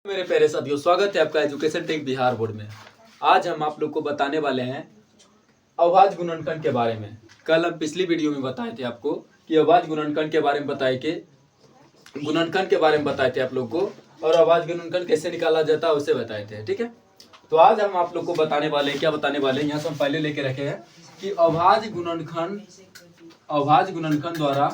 मेरे प्यारे साथियों, स्वागत है आपका एजुकेशन टेक बिहार बोर्ड में। आज हम आप लोग को बताने वाले हैं अभाज्य गुणनखंड के बारे में। कल हम पिछली वीडियो में बताए थे आपको कि अभाज्य गुणनखंड के बारे में गुणनखंड के बारे में बताए थे आप लोग को, और अभाज्य गुणनखंड कैसे निकाला जाता है उसे बताए थे। ठीक है, तो आज हम आप लोग को बताने वाले हैं, क्या बताने वाले हैं, यहाँ से हम पहले लेके रखे हैं कि अभाज्य गुणनखंड द्वारा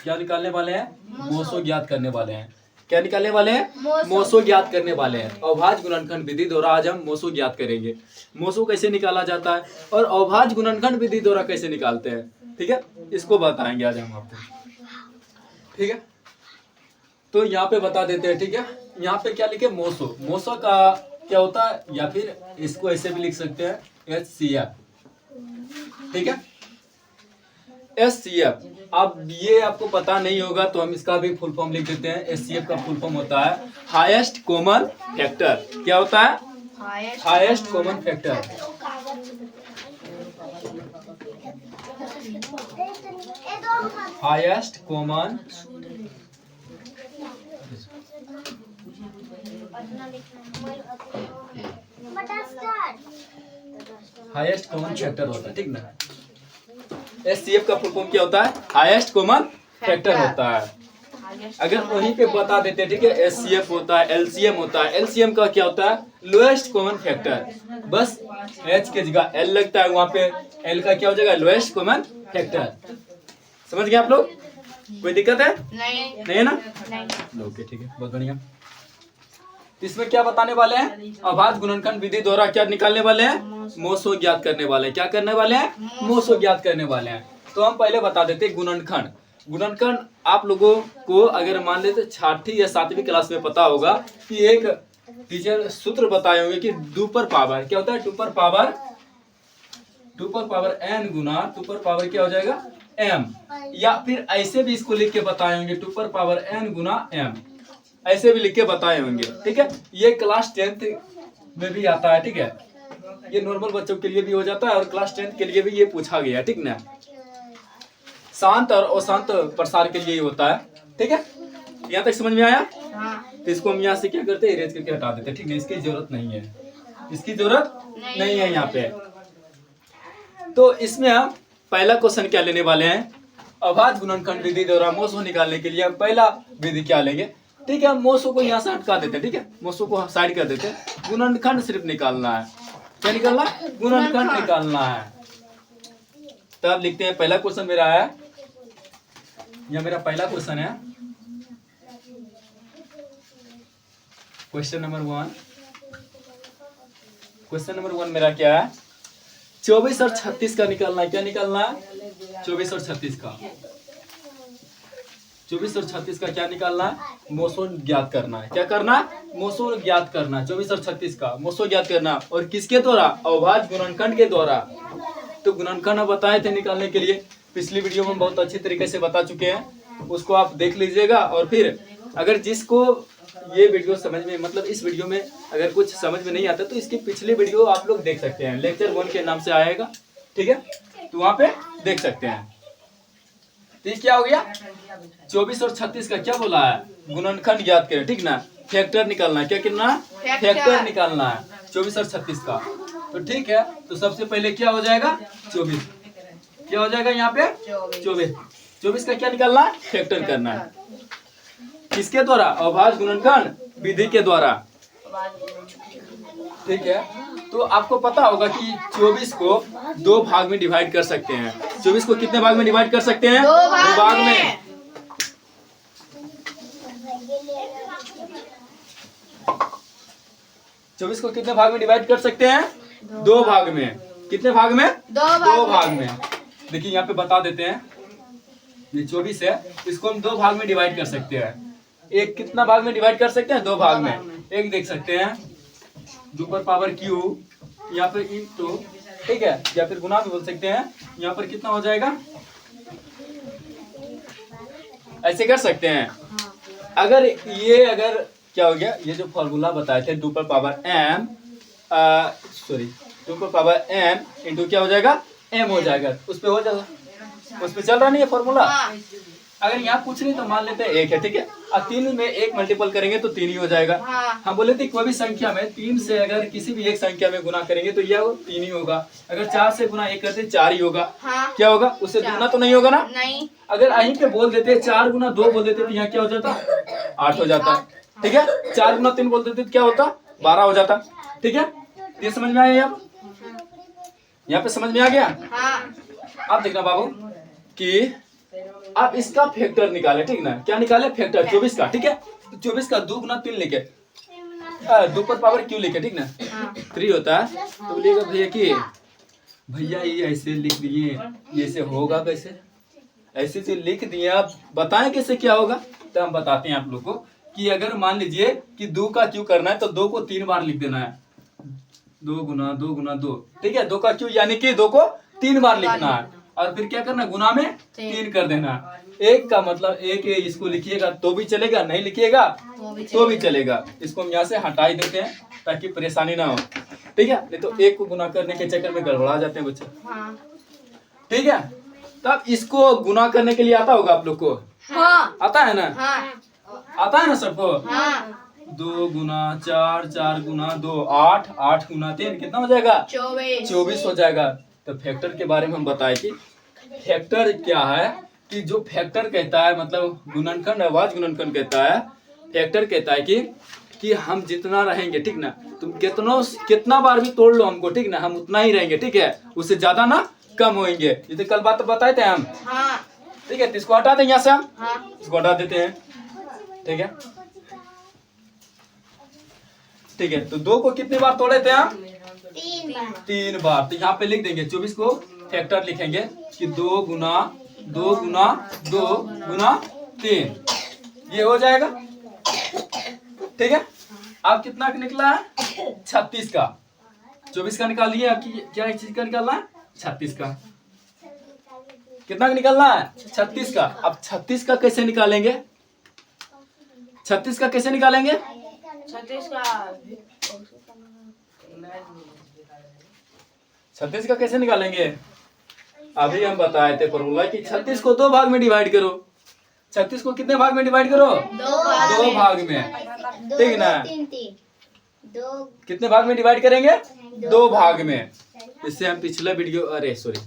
क्या निकालने वाले हैं, मोसो ज्ञात करने वाले हैं। क्या निकालने वाले हैं? मोसो ज्ञात करने वाले हैं। अभाज्य गुणनखंड विधि द्वारा आज हम मोसो ज्ञात करेंगे। मोसो कैसे निकाला जाता है और अभाज्य गुणनखंड विधि द्वारा कैसे निकालते हैं, ठीक है, इसको बताएंगे आज हम आपको। ठीक है, तो यहाँ पे बता देते हैं। ठीक है, यहाँ पे क्या लिखे, मोसो। मोसो का क्या होता है, या फिर इसको ऐसे भी लिख सकते हैं HCF। ठीक है, HCF। अब ये आपको पता नहीं होगा तो हम इसका भी फुल फॉर्म लिख देते हैं। HCF का फुल फॉर्म होता है हाईएस्ट कॉमन फैक्टर। क्या होता है? Highest common factor. Highest common factor होता है। ठीक ना, HCF का फुल फॉर्म क्या होता है? हाईएस्ट कॉमन फैक्टर होता है। अगर वहीं पे बता देते हैं, ठीक है, HCF होता है, LCM होता है। LCM का क्या होता है? Lowest common factor. बस H के जगह L लगता है, वहां पे L का क्या हो जाएगा? Lowest common factor. समझ गए आप लोग? कोई दिक्कत है? नहीं है ना? नहीं। ओके, ठीक है, बहुत बढ़िया। इसमें क्या बताने वाले हैं? अभाज्य गुणनखंड विधि द्वारा क्या निकालने वाले हैं? मोसो ज्ञात करने वाले हैं। क्या करने वाले हैं? मोसो ज्ञात करने वाले हैं। तो हम पहले बता देते हैं गुणनखंड। गुणनखंड आप लोगों को अगर मान लेते 6वीं या 7वीं क्लास में पता होगा कि एक टीचर सूत्र बताए होंगे कि 2 पर पावर क्या होता है? 2 पर पावर n गुना 2 पर पावर क्या हो जाएगा? m। या फिर ऐसे भी इसको लिख के बताए होंगे 2 पर पावर n गुना m, ऐसे भी लिख के बताए होंगे। ठीक है, ये क्लास 10th में भी आता है। ठीक है, ये नॉर्मल बच्चों के लिए भी हो जाता है और क्लास 10th के लिए भी ये पूछा गया। ठीक ना, शांत और अशांत प्रसार के लिए होता है। ठीक है, यहाँ तक समझ में आया? तो इसको हम यहाँ से क्या करते हैं, इरेज करके हटा देते हैं। ठीक है, इसकी जरूरत नहीं है, इसकी जरूरत नहीं है यहाँ पे। तो इसमें हम पहला क्वेश्चन क्या लेने वाले हैं? अभाज्य गुणनखंड विधि द्वारा मोसो निकालने के लिए हम पहला विधि क्या लेंगे? ठीक है, मोसो को यहाँ से हटा देते हैं। ठीक है, मोसो को साइड कर देते हैं। गुणनखंड सिर्फ निकालना है। क्या निकालना? गुणनखंड निकालना है। तब लिखते हैं, पहला क्वेश्चन मेरा है, यह मेरा पहला क्वेश्चन है, क्वेश्चन नंबर 1। क्वेश्चन नंबर 1 मेरा क्या है? 24 और 36 का निकालना है। क्या निकालना है? 24 और 36 का। 24 और 36 का क्या निकालना है? मोसो ज्ञात करना है। क्या करना है? मोसो ज्ञात करना। 24 और 36 का मोसो ज्ञात करना, और किसके द्वारा? अभाज्य गुणनखंड के द्वारा। तो गुणनखंड बताए थे निकालने के लिए, पिछली वीडियो में बहुत अच्छी तरीके से बता चुके हैं, उसको आप देख लीजिएगा। और फिर अगर जिसको ये वीडियो समझ में, मतलब इस वीडियो में अगर कुछ समझ में नहीं आता तो इसकी पिछली वीडियो आप लोग देख सकते हैं, लेक्चर 1 के नाम से आएगा। ठीक है, तो वहां पे देख सकते हैं। तो क्या हो गया? 24 और 36 का क्या बोला है? गुणनखंड ज्ञात करें। ठीक ना, फैक्टर निकालना है। क्या करना है? फैक्टर निकालना है 24 और 36 का। तो ठीक है, तो सबसे पहले क्या हो जाएगा? 24। क्या हो जाएगा यहाँ पे? 24 का क्या निकालना है? फैक्टर करना है। किसके द्वारा? अभाज्य गुणनखंड विधि के द्वारा। ठीक है, तो आपको पता होगा कि 24 को 2 भाग में डिवाइड कर सकते हैं। 24 को कितने भाग में डिवाइड कर सकते हैं? 2 भाग में। 24 को कितने भाग में डिवाइड कर सकते हैं? 2 भाग में। कितने भाग में? 2 भाग में। देखिए यहाँ पे बता देते हैं, ये 24 है, इसको हम 2 भाग में डिवाइड कर सकते हैं। एक कितना भाग में डिवाइड कर सकते हैं? 2 भाग में। एक देख सकते हैं 2 पर पावर क्यू, यहाँ पर इंटू, ठीक है, या फिर गुना भी बोल सकते हैं। यहाँ पर कितना हो जाएगा? ऐसे कर सकते हैं। अगर क्या हो गया, ये जो फॉर्मूला बताए थे 2 पर पावर m, 2 पर पावर m इंटू क्या हो जाएगा? m हो जाएगा। उस पे हो जाएगा, उस पे चल रहा नहीं है फॉर्मूला। अगर यहाँ कुछ नहीं तो मान लेते हैं 1 है, ठीक है। अब 3 में 1 मल्टीपल करेंगे तो 3 ही हो जाएगा। हम बोले थे कोई भी संख्या में 3 से अगर किसी भी एक संख्या में गुना करेंगे तो यह 3 ही होगा। अगर 4 से गुना 1 करते 4 ही होगा। क्या होगा, उससे दुगना तो नहीं होगा ना। नहीं। अगर यहीं पे बोल देते 4 गुना 2 बोल देते तो यहाँ क्या हो जाता, 8 हो जाता, ठीक है। 4 गुना 3 बोल देते तो क्या होता, 12 हो जाता, ठीक है। ये समझ में आया, यहाँ पे समझ में आ गया। अब देखना बाबू कि आप इसका फैक्टर निकाले, ठीक ना। क्या निकाले, फैक्टर 24 का, ठीक है। तो 24 का 2 गुना 3 लिखे, 2 पर पावर क्यों लिखे, ठीक ना। 3 होता है तो बोलिएगा भैया कि भैया ये ऐसे लिख दिए, ये ऐसे होगा कैसे, ऐसे से लिख दिए, आप बताएं कैसे क्या होगा। तो हम बताते हैं आप लोग को कि अगर मान लीजिए कि 2 का क्यों करना है तो 2 को 3 बार लिख देना है। 2 गुना 2 गुना 2, ठीक है। 2 का क्यों यानी कि 2 को 3 बार लिखना है और फिर क्या करना, गुना में 3 कर देना। 1 का मतलब 1 है, इसको लिखिएगा तो भी चलेगा, नहीं लिखिएगा तो भी चलेगा। इसको हम यहाँ से हटा ही देते हैं ताकि परेशानी ना हो, ठीक है। नहीं तो 1 को गुना करने के चक्कर में गड़बड़ा जाते हैं बच्चे, ठीक है। तब इसको गुना करने के लिए आता होगा आप लोग को, आता है ना, आता है ना सबको। 2 गुना 4, 4 गुना 2 8, 8 गुना 3 कितना हो जाएगा, 24 हो जाएगा। तो फैक्टर के बारे में हम बताए कि फैक्टर क्या है, कि जो फैक्टर कहता है मतलब गुणनखंड, अभाज्य गुणनखंड कहता है। फैक्टर कहता है कि हम जितना रहेंगे, ठीक ना, तुम कितना बार भी तोड़ लो हमको, ठीक ना, हम उतना ही रहेंगे, ठीक है। उससे ज्यादा ना कम होंगे। ये तो कल बात बताए थे हम, ठीक है। तो इसको हटा देंगे यहाँ से, हम इसको हटा देते हैं, ठीक है, ठीक है। तो 2 को कितनी बार तोड़े थे हम, 3 बार। तो यहाँ पे लिख देंगे 24 को फैक्टर लिखेंगे कि 2 गुना 2 गुना 2 गुना 3, ये हो जाएगा, ठीक है। अब कितना का निकला है, 36 का। 24 का निकाल दिए, अब क्या चीज का निकालना है, 36 का। कितना का निकालना है, 36 का। अब 36 का कैसे निकालेंगे, 36 का कैसे निकालेंगे, 36 का कैसे निकालेंगे, अभी हम बताए थे फॉर्मूला कि 36 को 2 भाग में डिवाइड करो। 36 को कितने भाग में डिवाइड करो, 2 भाग में, ठीक ना। कितने भाग में डिवाइड करेंगे, 2 भाग में। इससे हम पिछला वीडियो, अरे सॉरी,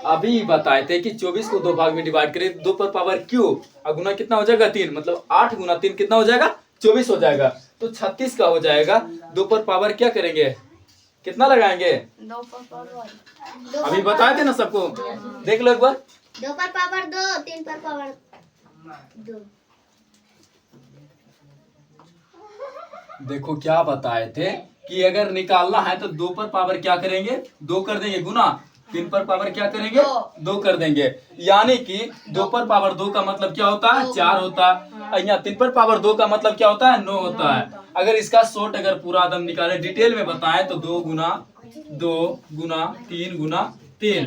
अभी बताए थे कि 24 को 2 भाग में डिवाइड करें, 2 पर पावर क्यू, और गुना कितना हो जाएगा, 3, मतलब 8 गुना 3 कितना हो जाएगा, 24 हो जाएगा। तो 36 का हो जाएगा। 2 पर पावर क्या करेंगे, कितना लगाएंगे, 2 पर पावर, अभी बताए थे ना सबको, देख लो एक बार। 2 पर पावर 2, 3 पर पावर 2। देखो क्या बताए थे कि अगर निकालना है तो 2 पर पावर क्या करेंगे, 2 कर देंगे गुना, 3 पर पावर क्या करेंगे, 2 कर देंगे। यानी कि 2 पर पावर 2 का मतलब क्या होता है, 4 होता है। यहाँ 3 पर पावर 2 का मतलब क्या होता है, 9 होता है। अगर इसका शॉर्ट अगर पूरा आदम निकाले, डिटेल में बताएं तो 2 गुना 2 गुना 3 गुना 3,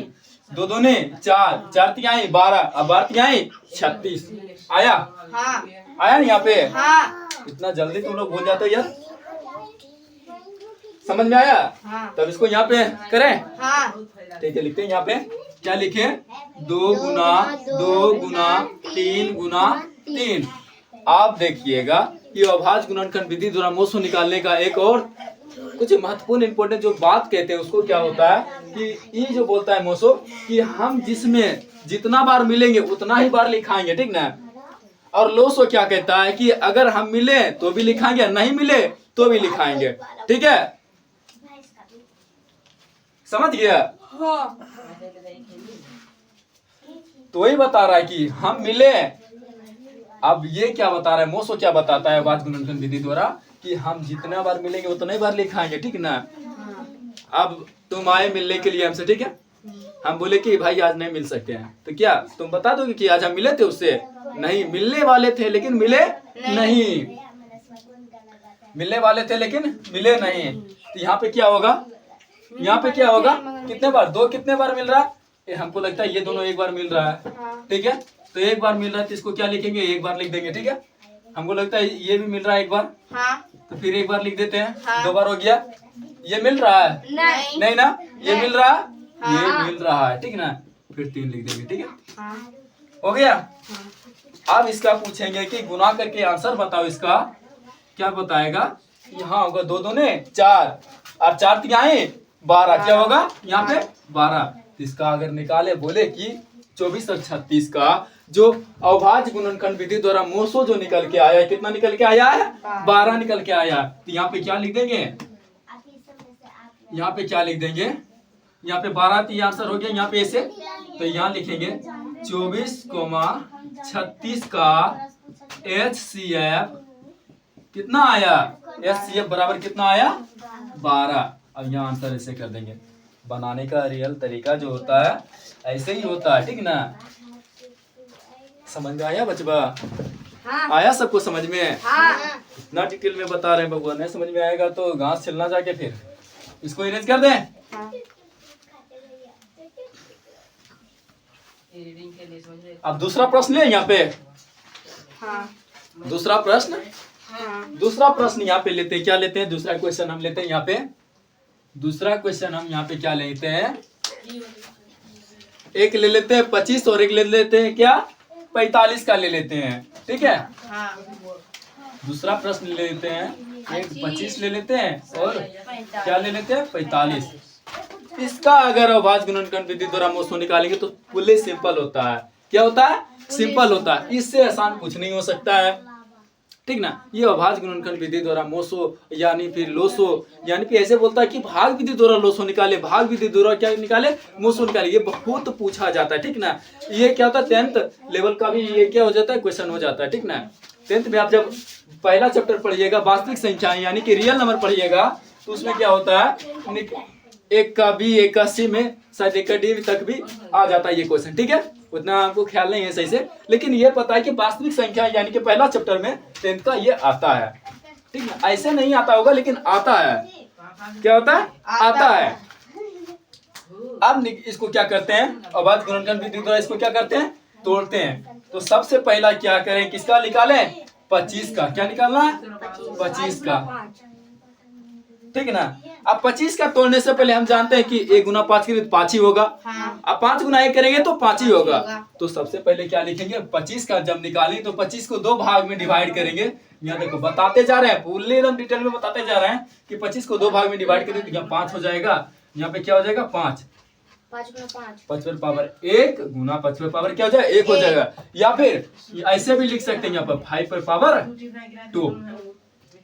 2 दूने 4, 4 तिहाई 12, अब 12 तिहाई 36 आया। आया ना यहाँ पे, इतना जल्दी तुम लोग भूल जाते हो यार, समझ में आया। तब इसको यहाँ पे करें, ठीक है। लिखते हैं यहाँ पे, क्या लिखे, 2 गुना 2 गुना 3 गुना 3। आप देखिएगा कि अभाज्य गुणनखंड विधि द्वारा मोसो निकालने का एक और कुछ महत्वपूर्ण इंपोर्टेंट जो बात कहते हैं उसको क्या होता है कि ये जो बोलता है मोसो कि हम जिसमें जितना बार मिलेंगे उतना ही बार लिखाएंगे, ठीक ना। और लोसो क्या कहता है कि अगर हम मिले तो भी लिखाएंगे, नहीं मिले तो भी लिखाएंगे, ठीक है। समझ गया, तो वही बता रहा है कि हम मिले। अब ये क्या बता रहा है, मोसो क्या बताता है अभाज्य गुणनखंड विधि द्वारा कि हम जितना बार मिलेंगे उतना ही बार लिखाएंगे, ठीक ना। अब तुम आए मिलने के लिए हमसे, ठीक है। हम बोले कि भाई आज नहीं मिल सकते हैं, तो क्या तुम बता दोगे कि आज हम मिले थे उससे, नहीं, मिलने वाले थे लेकिन मिले नहीं, मिलने वाले थे लेकिन मिले नहीं। तो यहाँ पे क्या होगा, यहाँ पे क्या होगा, कितने बार, 2 कितने बार मिल रहा है, हमको लगता है ये दोनों एक बार मिल रहा है, ठीक है। तो एक बार मिल रहा है तो इसको क्या लिखेंगे, एक बार लिख देंगे, ठीक है। हमको लगता है ये भी मिल रहा है एक बार, तो फिर एक बार लिख देते हैं। 2 बार हो गया, ये मिल रहा है, नहीं ना, ये मिल रहा है, ये मिल रहा है, ठीक ना, फिर 3 लिख देंगे, ठीक है। हो गया। अब इसका पूछेंगे कि गुना करके आंसर बताओ इसका। क्या बताएगा? यहाँ होगा 2 दूने 4 और 4 तिहाई 12, क्या होगा यहाँ पे 12। इसका अगर निकाले बोले कि 24 और 36 का जो अविभाज्य गुणनखंड विधि द्वारा मोसो जो निकल के आया है, कितना निकल के आया है? 12 निकल के आया। तो यहाँ पे क्या लिख देंगे? यहाँ पे क्या लिख देंगे? यहाँ पे 12 तो आंसर हो गया यहाँ पे ऐसे, तो यहाँ लिखेंगे 24,36 का HCF कितना आया? HCF बराबर कितना आया? 12। अब यहाँ आंसर ऐसे कर देंगे। बनाने का रियल तरीका जो होता है ऐसे ही होता है, ठीक ना? समझ में आया बचवा? हाँ। आया सबको समझ में? हाँ। इतना डिटेल में बता रहे हैं बबुआ, नहीं समझ में आएगा तो घास छिलना जाके फिर इसको इरेज कर दें। हाँ। अब दूसरा प्रश्न ले यहाँ पे। हाँ। दूसरा प्रश्न यहाँ पे लेते हैं। क्या लेते हैं? दूसरा क्वेश्चन हम लेते हैं यहाँ पे। दूसरा क्वेश्चन हम यहाँ पे क्या लेते हैं? एक ले लेते हैं 25 और एक ले लेते हैं क्या 45 का ले लेते हैं, ठीक है। दूसरा प्रश्न ले लेते हैं, एक 25 ले लेते हैं और क्या ले लेते हैं 45। इसका अगर अविभाज्य गुणनखंड विधि द्वारा मोसो निकालेंगे तो फुल्ली सिंपल होता है। क्या होता है? सिंपल होता है। इससे आसान कुछ नहीं हो सकता है, ठीक ना। ये अविभाज्य गुणनखंड विधि द्वारा मोसो यानी फिर लोसो, यानी कि ऐसे बोलता है कि भाग विधि द्वारा लोसो निकाले, भाग विधि द्वारा क्या निकाले? मोसो निकाले। ये बहुत पूछा जाता है, ठीक ना। ये क्या होता है 10th लेवल का भी ये क्या हो जाता है? क्वेश्चन हो जाता है, ठीक ना। 10th में आप जब पहला चैप्टर पढ़िएगा वास्तविक संख्या यानी कि रियल नंबर पढ़िएगा तो उसमें क्या होता है? एक का बी, एक का सी में शायद एक का डी तक भी आ जाता है ये क्वेश्चन, ठीक है। उतना आपको ख्याल नहीं है सही से, लेकिन ये पता है कि वास्तविक संख्या यानी कि पहला चैप्टर में 10th का ये आता है, ठीक है। ऐसे नहीं आता होगा लेकिन आता है। क्या होता है? आता है। अब इसको क्या करते हैं? अविभाज्य गुणनखंड विधि द्वारा इसको क्या करते हैं? तोड़ते हैं। तो सबसे पहला क्या करें? किसका निकालें? 25 का। क्या निकालना है? 25 का, ठीक है ना। अब 25 का तोड़ने से पहले हम जानते हैं कि 1 गुना 5 करेंगे तो 5 ही होगा। अब 5 गुना 1 करेंगे तो 5 ही होगा। तो सबसे पहले क्या लिखेंगे? 25 का जब निकालें तो 25 को 2 भाग में डिवाइड करेंगे। यहाँ देखो बताते जा रहे हैं, पूरे एकदम डिटेल में बताते जा रहे हैं कि 25 को 2 भाग में डिवाइड करेंगे तो यहाँ 5 हो जाएगा। यहाँ पे क्या हो जाएगा? 5 5 पर पावर 1 गुना 5 पर पावर क्या हो जाएगा? 1 हो जाएगा। या फिर ऐसे भी लिख सकते हैं, यहाँ पर 5 पर पावर 2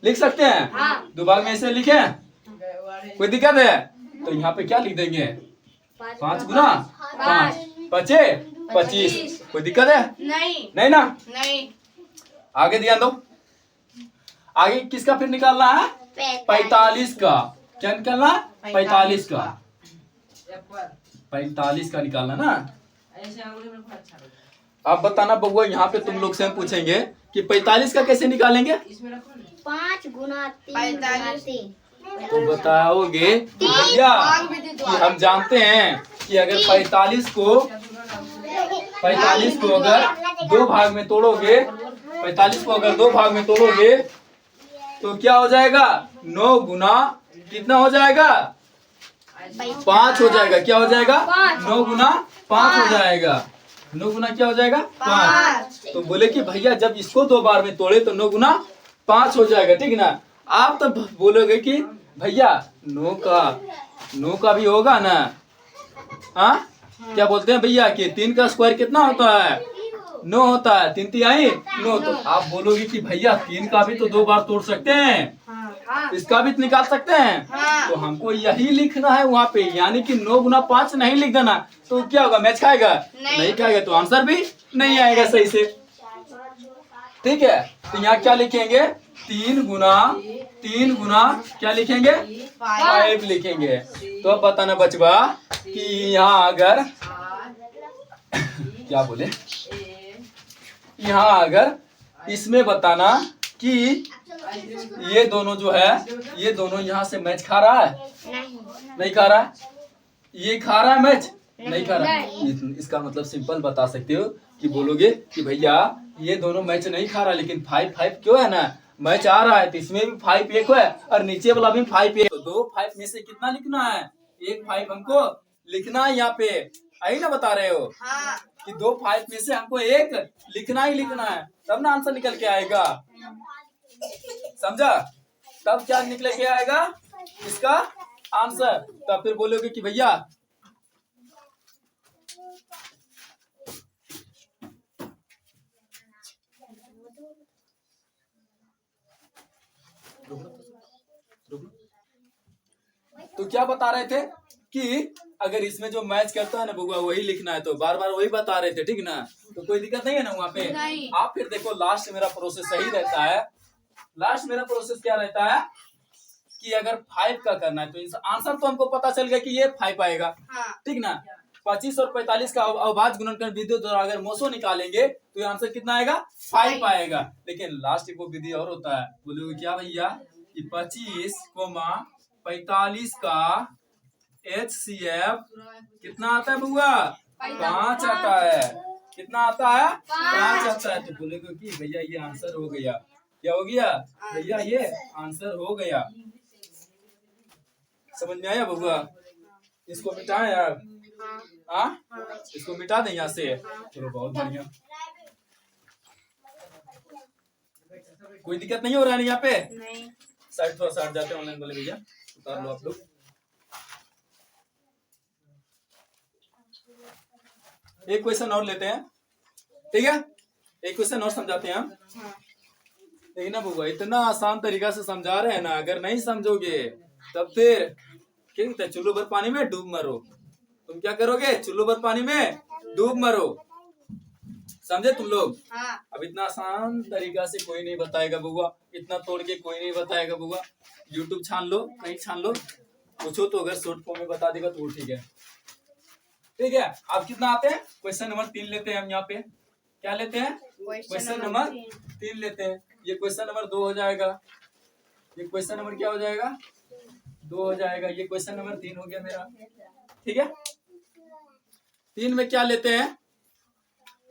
लिख सकते हैं। 2 भाग में ऐसे लिखे, कोई दिक्कत है? तो यहाँ पे क्या लिख देंगे? 5 गुना 5 बचे 25। कोई दिक्कत है? नहीं ना। आगे ध्यान दो। आगे किसका फिर निकालना है? 45 का। क्या निकालना? 45 का। 45 का निकालना ना। अब बताना बबुआ, यहाँ पे तुम लोग से हम पूछेंगे कि 45 का कैसे निकालेंगे? 5 गुना 3 तो बताओगे भैया कि हम जानते हैं कि अगर 45 को अगर 2 भाग में तोड़ोगे, 45 को अगर 2 भाग में तोड़ोगे तो क्या हो जाएगा? 9 गुना कितना हो जाएगा? 5 हो जाएगा। क्या हो जाएगा? 9 गुना 5 हो जाएगा। 9 गुना क्या हो जाएगा? 5। तो बोले कि भैया जब इसको 2 बार में तोड़े तो 9 गुना 5 हो जाएगा, ठीक ना। आप तो बोलोगे कि भैया 9 का भी होगा ना। हाँ, क्या बोलते हैं भैया कि 3 का स्क्वायर कितना होता है? 9 होता है। 3 तिहाई 9। तो आप बोलोगे कि भैया 3 का भी तो 2 बार तोड़ सकते हैं, इसका भी निकाल सकते हैं। तो हमको यही लिखना है वहाँ पे, यानी कि 9 गुना 5 नहीं लिख देना। तो क्या होगा? मैच खाएगा? नहीं खाएगा तो आंसर भी नहीं आएगा सही से, ठीक है। तो यहाँ क्या लिखेंगे? 3 गुना क्या लिखेंगे? 5 लिखेंगे। तो अब बताना बचवा कि यहाँ अगर क्या बोले, यहाँ अगर इसमें बताना कि ये दोनों जो है, ये दोनों यहाँ से मैच खा रहा है? नहीं खा रहा है। ये खा रहा है मैच? नहीं खा रहा है। इसका मतलब सिंपल बता सकते हो कि बोलोगे कि भैया ये दोनों मैच नहीं खा रहा, लेकिन 5 क्यों है ना, मैच आ रहा है। तो इसमें भी 5 एक है और नीचे वाला भी 5 एक। तो 2 5 में से कितना लिखना है? 1 5 हमको लिखना है यहाँ पे। आई ना बता रहे हो? कि दो 5 में से हमको एक लिखना ही लिखना है, तब ना आंसर निकल के आएगा। समझा? तब क्या निकल के आएगा इसका आंसर। तब फिर बोलोगे कि भैया तो क्या बता रहे थे कि अगर इसमें जो मैच करता है ना बउआ वही लिखना है, तो बार बार वही बता रहे थे, ठीक ना? तो कोई दिक्कत नहीं है ना वहाँ पे? नहीं। आप फिर देखो लास्ट मेरा प्रोसेस सही रहता है। लास्ट मेरा प्रोसेस क्या रहता है कि अगर 5 का करना है तो आंसर तो हमको पता चल गया कि ये 5 आएगा, हाँ। ठीक ना? 25 और 45 का अभाज्य गुणनखंड विधि द्वारा अगर मोसो निकालेंगे तो ये आंसर कितना आएगा? 5 आएगा। लेकिन लास्ट को विधि और होता है, बोलोगे क्या भैया कि 25, 45 का HCF कितना आता है बुआ? 5 आता है। कितना आता है? 5 आता है। तो बोलेगे कि भैया ये आंसर हो गया। क्या हो गया भैया? ये आंसर हो गया। समझ में आया बुआ? इसको मिटाएं यार। हाँ, इसको मिटा दें यहाँ से। चलो बहुत बढ़िया। कोई दिक्कत नहीं हो रहा है यहाँ पे? नहीं। साइड थोड़ा सा हट जाते हैं ऑनलाइन वाले भैया, उतार लो आप लोग। एक क्वेश्चन और लेते हैं, ठीक है? एक क्वेश्चन और समझाते हैं हम। देखिए ना बुआ, इतना आसान तरीका से समझा रहे हैं ना, अगर नहीं समझोगे तब फिर क्या कहते हैं, चुल्लू भर पानी में डूब मरो। तुम क्या करोगे? चुल्लू भर पानी में डूब मरो। समझे तुम लोग? हाँ। अब इतना आसान तरीका से कोई नहीं बताएगा बुआ, इतना तोड़ के कोई नहीं बताएगा बुआ। यूट्यूब छान लो, कहीं छान लो, पूछो तो अगर शॉर्ट फॉर्म में बता देगा तो वो ठीक है। ठीक है, आप कितना आते हैं? क्वेश्चन नंबर 3 लेते हैं हम यहाँ पे। क्या लेते हैं? क्वेश्चन नंबर 3 लेते हैं। ये क्वेश्चन नंबर 2 हो जाएगा। ये क्वेश्चन नंबर क्या हो जाएगा? 2 हो जाएगा। ये क्वेश्चन नंबर 3 हो गया मेरा, ठीक है? 3 में क्या लेते हैं?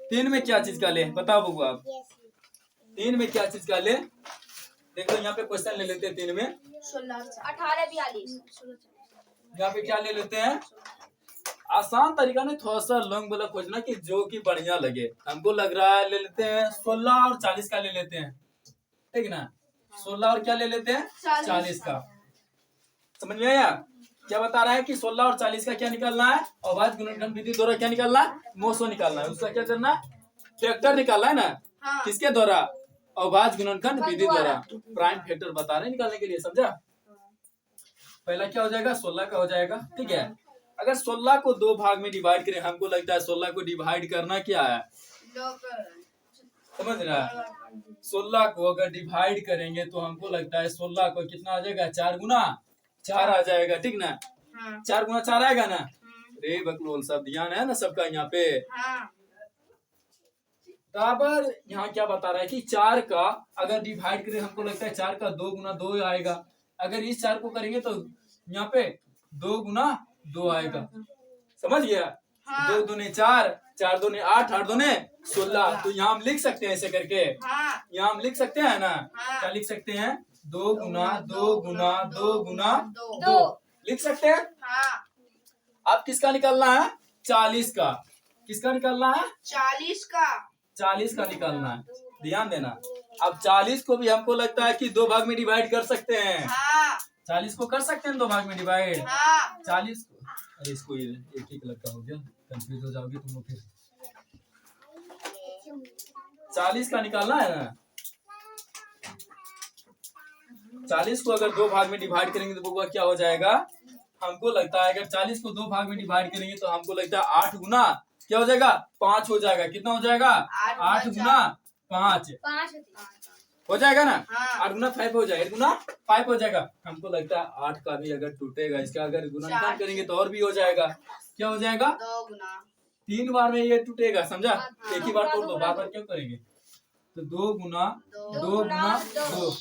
3 में क्या चीज का ले बताओ बबुआ आप? 3 में क्या चीज का ले? देखो यहाँ पे क्वेश्चन ले लेते हैं 3 में। 18, 42। यहाँ पे क्या ले लेते हैं? आसान तरीका नहीं, थोड़ा सा लॉन्ग वाला खोजना कि जो कि बढ़िया लगे। हमको लग रहा है ले लेते हैं 16 और 40 का ले लेते हैं, ठीक ना? 16 और क्या ले लेते हैं? 40 का। समझ में आया? क्या बता रहा है कि 16 और 40 का क्या निकालना है? अभाज्य गुणनखंड विधि द्वारा क्या निकालना है? मोसो निकालना है। उसका क्या करना है? फैक्टर निकालना है ना? हाँ। किसके द्वारा? अभाज्य गुणनखंड विधि द्वारा। प्राइम फैक्टर बता रहे निकालने के लिए, समझा? पहला क्या हो जाएगा? 16 का हो जाएगा, ठीक है? अगर 16 को 2 भाग में डिवाइड करें, हमको लगता है 16 को डिवाइड करना क्या है? समझ रहा है? 16 को अगर डिवाइड करेंगे तो हमको लगता है 16 को कितना आ जाएगा? 4 गुना 4 आ जाएगा, ठीक ना? 4 गुना 4 आएगा ना? रे बकलोल, सब ध्यान है ना सबका यहाँ पे? बराबर। यहाँ क्या बता रहा है कि 4 का अगर डिवाइड करें, हमको लगता है 4 का 2 गुना 2 आएगा। अगर इस 4 को करेंगे तो यहाँ पे 2 गुना 2 आएगा। समझ गया? 2 दूने 4, 4 दूने 8, 8 दूने 16। तो यहाँ हम लिख सकते हैं ऐसे करके। यहाँ हम लिख सकते हैं ना? क्या लिख सकते हैं? 2 गुना 2 गुना 2 गुना 2 लिख सकते हैं। अब किसका निकालना है? 40 का। किसका निकालना है? 40 का। 40 का निकालना है। ध्यान देना। अब 40 को भी हमको लगता है कि 2 भाग में डिवाइड कर सकते हैं। 40 को कर सकते हैं 2 भाग में डिवाइड। 40 को, अरे इसको ये एक ही कलर का हो गया, कंफ्यूज हो जाओगे तुम लोग फिर। 40 का निकालना है ना? 40 को अगर 2 भाग में डिवाइड करेंगे तो बबुआ क्या हो जाएगा? हमको लगता है अगर 40 को 2 भाग में डिवाइड करेंगे तो हमको लगता है 8 गुना क्या हो जाएगा? 5 हो जाएगा। कितना हो जाएगा? 8 गुना 5 हो जाएगा ना? 8 गुना 5 हो जाएगा। 8 गुना 5 हो जाएगा। हमको लगता है 8 का भी अगर टूटेगा, इसका अगर गुणनखंड करेंगे तो और भी हो जाएगा। क्या हो जाएगा? 2 गुना 3 बार में ये टूटेगा, समझा? एक ही बार तोड़ दो, बार बार क्यों करेंगे? तो 2 गुना 2 गुना 2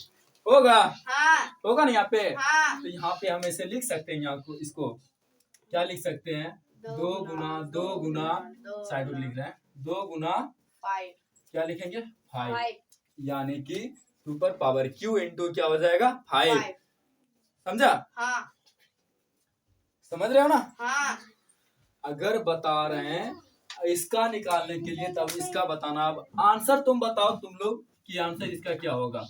होगा। होगा ना यहाँ पे? तो यहाँ पे हम ऐसे लिख सकते हैं, यहाँ को इसको क्या लिख सकते हैं? 2 गुना साइड में लिख रहे हैं 2 गुना 5। क्या लिखेंगे? 5। यानी कि 2 पर पावर q इंटू क्या हो जाएगा? 5। समझा? समझ रहे हो ना? अगर बता रहे हैं इसका निकालने के लिए तब इसका बताना। अब आंसर तुम बताओ तुम लोग कि आंसर इसका क्या होगा।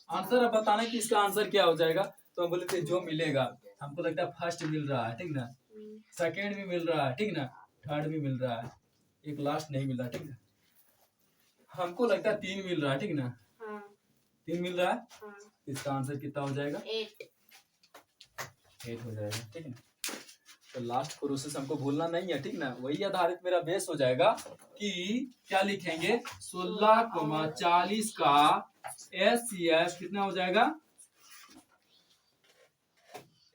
आंसर अब बताना कि इसका आंसर क्या हो जाएगा। तो हम बोले थे जो मिलेगा, हमको लगता है फर्स्ट मिल रहा है, ठीक ना, सेकेंड भी मिल रहा है, ठीक ना, थर्ड भी मिल रहा है, एक लास्ट नहीं मिल रहा, ठीक ना, हमको लगता है 3 मिल रहा है, ठीक ना, 3 मिल रहा है। इसका आंसर कितना हो जाएगा? 8 हो जाएगा, ठीक है। तो लास्ट प्रोसेस हमको भूलना नहीं है, ठीक ना, वही आधारित मेरा बेस हो जाएगा कि क्या लिखेंगे 16,40 का SCF कितना हो जाएगा,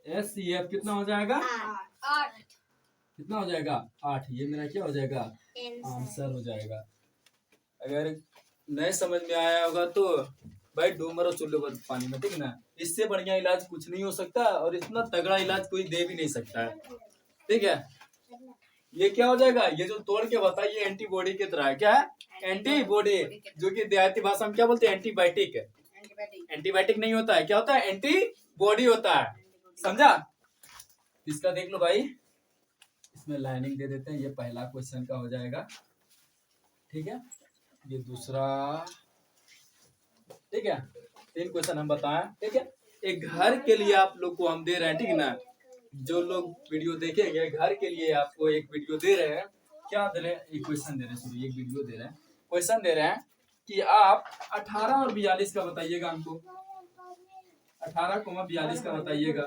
SCF कितना हो जाएगा, 8 कितना हो जाएगा 8। ये मेरा क्या हो जाएगा आंसर हो जाएगा। अगर नहीं समझ में आया होगा तो भाई डूमर और चुल्लू पर पानी में, ठीक ना, इससे बढ़िया इलाज कुछ नहीं हो सकता और इतना तगड़ा इलाज कोई दे भी नहीं सकता है, ठीक है। ये क्या हो जाएगा, ये जो तोड़ के बताइए एंटीबॉडी की तरह है, क्या है एंटीबॉडी, जो कि देहाती भाषा में क्या बोलते हैं एंटीबायोटिक। एंटीबायोटिक नहीं होता है, क्या होता है एंटीबॉडी होता है, समझा। इसका देख लो भाई, इसमें लाइनिंग दे देते हैं, ये पहला क्वेश्चन का हो जाएगा, ठीक है। ये दूसरा, ठीक है, 3 क्वेश्चन हम बताएं, ठीक है। एक घर के लिए आप लोग को हम दे रहे हैं, ठीक है ना, जो लोग वीडियो देखेंगे घर के लिए आपको एक वीडियो दे रहे हैं, क्या दे रहे हैं, एक क्वेश्चन दे रहे हैं, सॉरी एक वीडियो दे रहे हैं, क्वेश्चन दे रहे हैं कि आप 18 और 42 का बताइएगा हमको, 18,42 का बताइएगा।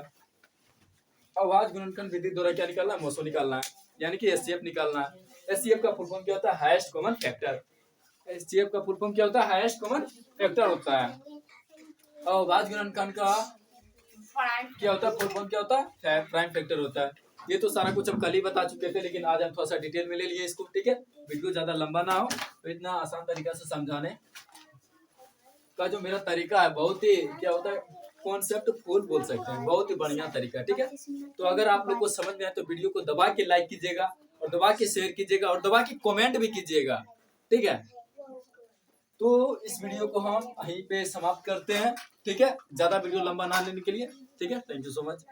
अभाज्य गुणनखंड विधि द्वारा क्या निकालना है, मोसो निकालना है, यानी कि एचसीएफ निकालना है। एचसीएफ का फुल फॉर्म क्या होता है, हाईएस्ट कॉमन फैक्टर। एचसीएफ का फुल फॉर्म क्या होता है, हाईएस्ट कॉमन फैक्टर होता है। और अभाज्य गुणनखंड का क्या होता है, फुल फॉर्म क्या होता है, प्राइम फैक्टर होता है। ये तो सारा कुछ हम कल ही बता चुके थे, लेकिन आज हम थोड़ा सा डिटेल में ले लिए इसको, ठीक है। वीडियो ज्यादा लंबा ना हो, तो इतना आसान तरीका से समझाने का जो मेरा तरीका है बहुत ही क्या होता है, कॉन्सेप्ट फुल बोल सकते हैं, बहुत ही बढ़िया तरीका, ठीक है। तो अगर आप लोग को समझ में आए तो वीडियो को दबा के लाइक कीजिएगा और दबा के शेयर कीजिएगा और दबा के कमेंट भी कीजिएगा, ठीक है। तो इस वीडियो को हम यहीं पे समाप्त करते हैं, ठीक है, ज्यादा वीडियो लंबा ना लेने के लिए, ठीक है। Thank you so much.